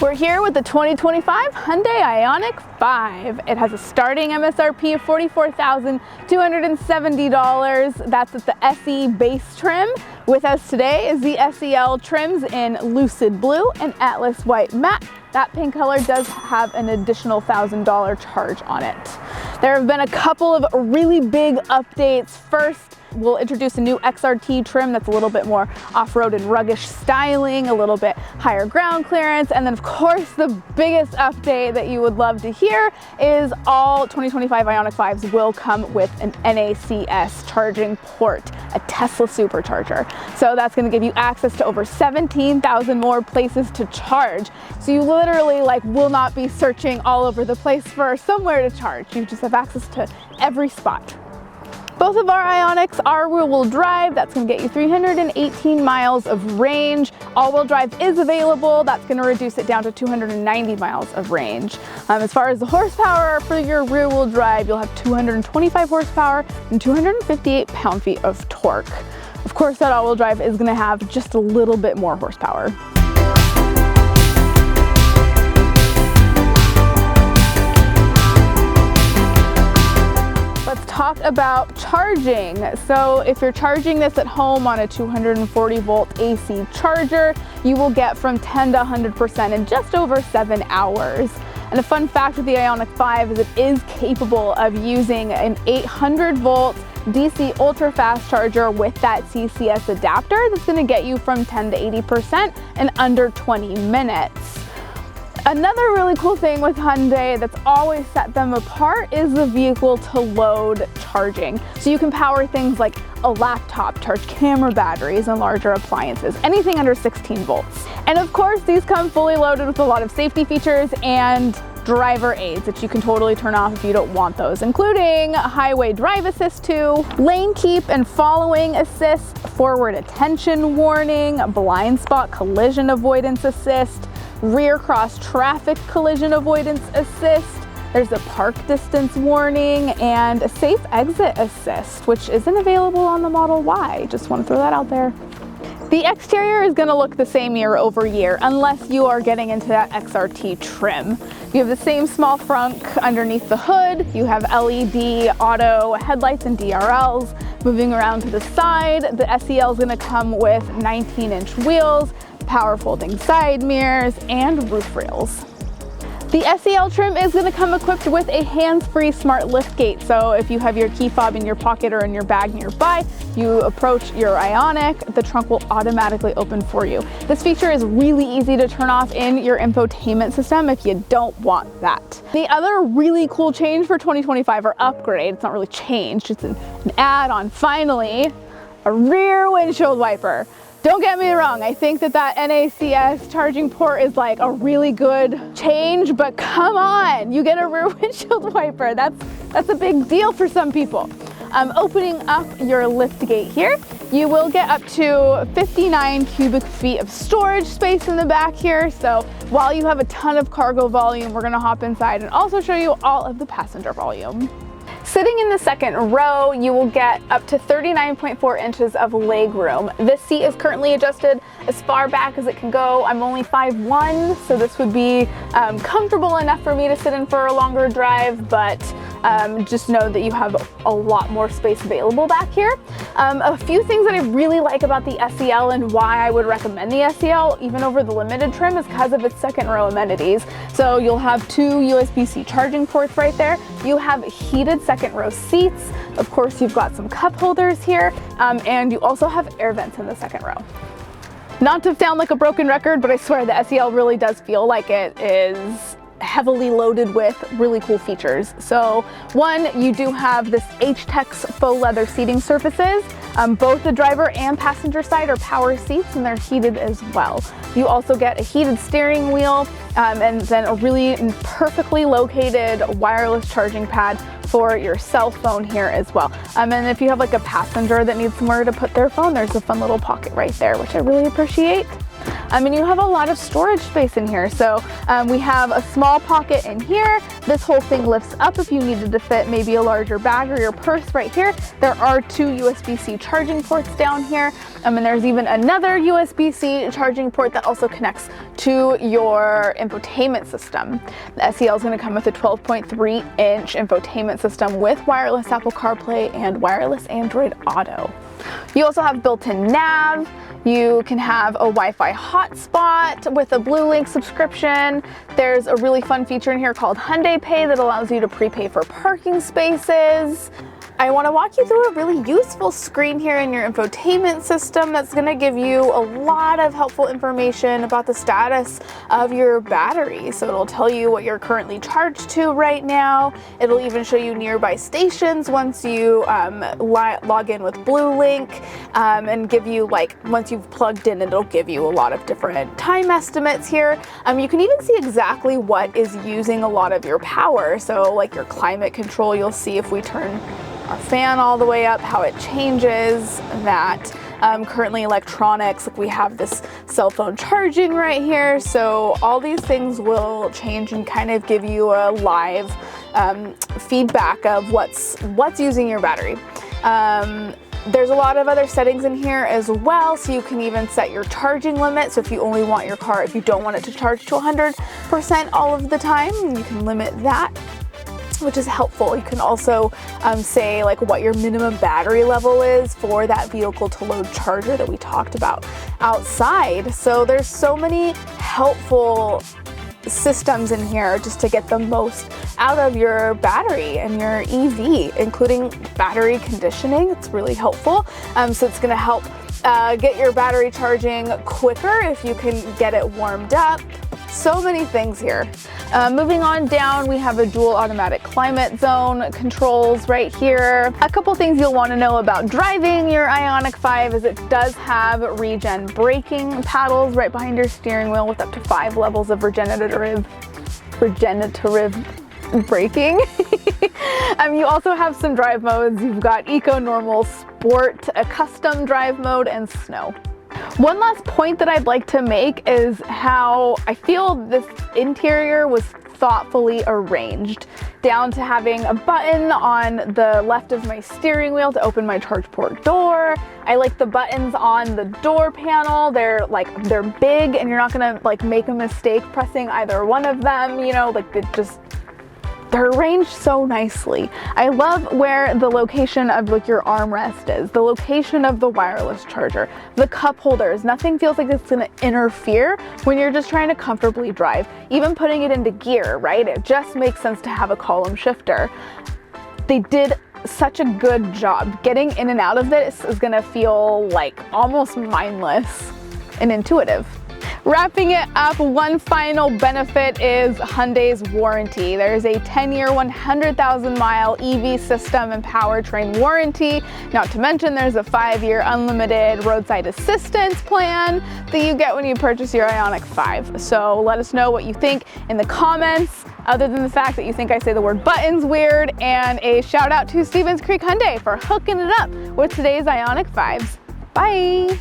We're here with the 2025 Hyundai IONIQ 5. It has a starting MSRP of $44,270. That's at the SE base trim. With us today is the SEL trims in Lucid Blue and Atlas White Matte. That pink color does have an additional $1,000 charge on it. There have been a couple of really big updates. First, we'll introduce a new XRT trim that's a little bit more off-road and ruggish styling, a little bit higher ground clearance, and then of course the biggest update that you would love to hear is all 2025 IONIQ 5s will come with an NACS charging port, a Tesla supercharger. So that's going to give you access to over 17,000 more places to charge. So you literally will not be searching all over the place for somewhere to charge. You just have access to every spot. Both of our IONIQs are rear-wheel drive. That's going to get you 318 miles of range. All-wheel drive is available. That's going to reduce it down to 290 miles of range. As far as the horsepower for your rear-wheel drive, you'll have 225 horsepower and 258 pound-feet of torque. Of course, that all-wheel drive is going to have just a little bit more horsepower. Let's talk about charging. So if you're charging this at home on a 240 volt AC charger, you will get from 10 to 100% in just over 7 hours. And a fun fact with the IONIQ 5 is it is capable of using an 800 volt DC ultra fast charger with that CCS adapter that's going to get you from 10 to 80% in under 20 minutes. Another really cool thing with Hyundai that's always set them apart is the vehicle to load charging. So you can power things like a laptop, charge camera batteries, and larger appliances, anything under 16 volts. And of course, these come fully loaded with a lot of safety features and driver aids that you can totally turn off if you don't want those, including highway drive assist 2, lane keep and following assist, forward attention warning, blind spot collision avoidance assist, rear cross traffic collision avoidance assist. There's a park distance warning and a safe exit assist, which isn't available on the Model Y. Just want to throw that out there. The exterior is going to look the same year over year unless you are getting into that XRT trim. You have the same small frunk underneath the hood. You have LED auto headlights and DRLs. Moving around to the side, the SEL is going to come with 19-inch wheels, power folding side mirrors, and roof rails. The SEL trim is going to come equipped with a hands-free smart liftgate, so if you have your key fob in your pocket or in your bag nearby, you approach your IONIQ, the trunk will automatically open for you. This feature is really easy to turn off in your infotainment system if you don't want that. The other really cool change for 2025, or upgrade, it's not really changed, it's an add-on finally, a rear windshield wiper. Don't get me wrong, I think that NACS charging port is a really good change, but come on, you get a rear windshield wiper. That's a big deal for some people. Opening up your lift gate here, you will get up to 59 cubic feet of storage space in the back here. So while you have a ton of cargo volume, we're gonna hop inside and also show you all of the passenger volume. Sitting in the second row, you will get up to 39.4 inches of leg room. This seat is currently adjusted as far back as it can go. I'm only 5'1", so this would be comfortable enough for me to sit in for a longer drive, but just know that you have a lot more space available back here. A few things that I really like about the SEL and why I would recommend the SEL even over the limited trim is because of its second row amenities. So you'll have 2 USB-C charging ports right there. You have heated second row seats. Of course, you've got some cup holders here, and you also have air vents in the second row. Not to sound like a broken record, but I swear the SEL really does feel like it is heavily loaded with really cool features. So one, you do have this H-Tex faux leather seating surfaces. Both the driver and passenger side are power seats and they're heated as well. You also get a heated steering wheel and then a really perfectly located wireless charging pad for your cell phone here as well. And if you have a passenger that needs somewhere to put their phone, there's a fun little pocket right there, which I really appreciate. And you have a lot of storage space in here. So we have a small pocket in here. This whole thing lifts up if you needed to fit maybe a larger bag or your purse right here. There are 2 USB-C charging ports down here. And there's even another USB-C charging port that also connects to your infotainment system. The SEL is going to come with a 12.3-inch infotainment system with wireless Apple CarPlay and wireless Android Auto. You also have built-in nav. You can have a Wi-Fi hotspot with a BlueLink subscription. There's a really fun feature in here called Hyundai Pay that allows you to prepay for parking spaces. I want to walk you through a really useful screen here in your infotainment system that's going to give you a lot of helpful information about the status of your battery. So it'll tell you what you're currently charged to right now. It'll even show you nearby stations once you log in with BlueLink, and give you, like, once you've plugged in, it'll give you a lot of different time estimates here. You can even see exactly what is using a lot of your power. So like your climate control, you'll see if we turn our fan all the way up, how it changes that. Currently electronics, like we have this cell phone charging right here. So all these things will change and kind of give you a live feedback of what's using your battery. There's a lot of other settings in here as well, so you can even set your charging limit. So if you only want your car, if you don't want it to charge to 100% all of the time, you can limit that, which is helpful. You can also say like what your minimum battery level is for that vehicle to load charger that we talked about outside. So there's so many helpful systems in here just to get the most out of your battery and your EV, including battery conditioning. It's really helpful. So it's going to help get your battery charging quicker if you can get it warmed up. So many things here. Moving on down, we have a dual automatic climate zone controls right here. A couple things you'll want to know about driving your IONIQ 5 is it does have regen braking paddles right behind your steering wheel with up to 5 levels of regenerative braking. You also have some drive modes. You've got Eco, Normal, Sport, a custom drive mode, and Snow. One last point that I'd like to make is how I feel this interior was thoughtfully arranged, down to having a button on the left of my steering wheel to open my charge port door. I like the buttons on the door panel. They're big and you're not gonna like make a mistake pressing either one of them, you know, like they're arranged so nicely. I love where the location of like your armrest is, the location of the wireless charger, the cup holders. Nothing feels like it's gonna interfere when you're just trying to comfortably drive. Even putting it into gear, right? It just makes sense to have a column shifter. They did such a good job. Getting in and out of this is gonna feel like almost mindless and intuitive. Wrapping it up, one final benefit is Hyundai's warranty. There's a 10-year, 100,000-mile EV system and powertrain warranty. Not to mention there's a 5-year unlimited roadside assistance plan that you get when you purchase your IONIQ 5. So let us know what you think in the comments, other than the fact that you think I say the word buttons weird, and a shout out to Stevens Creek Hyundai for hooking it up with today's IONIQ 5s. Bye!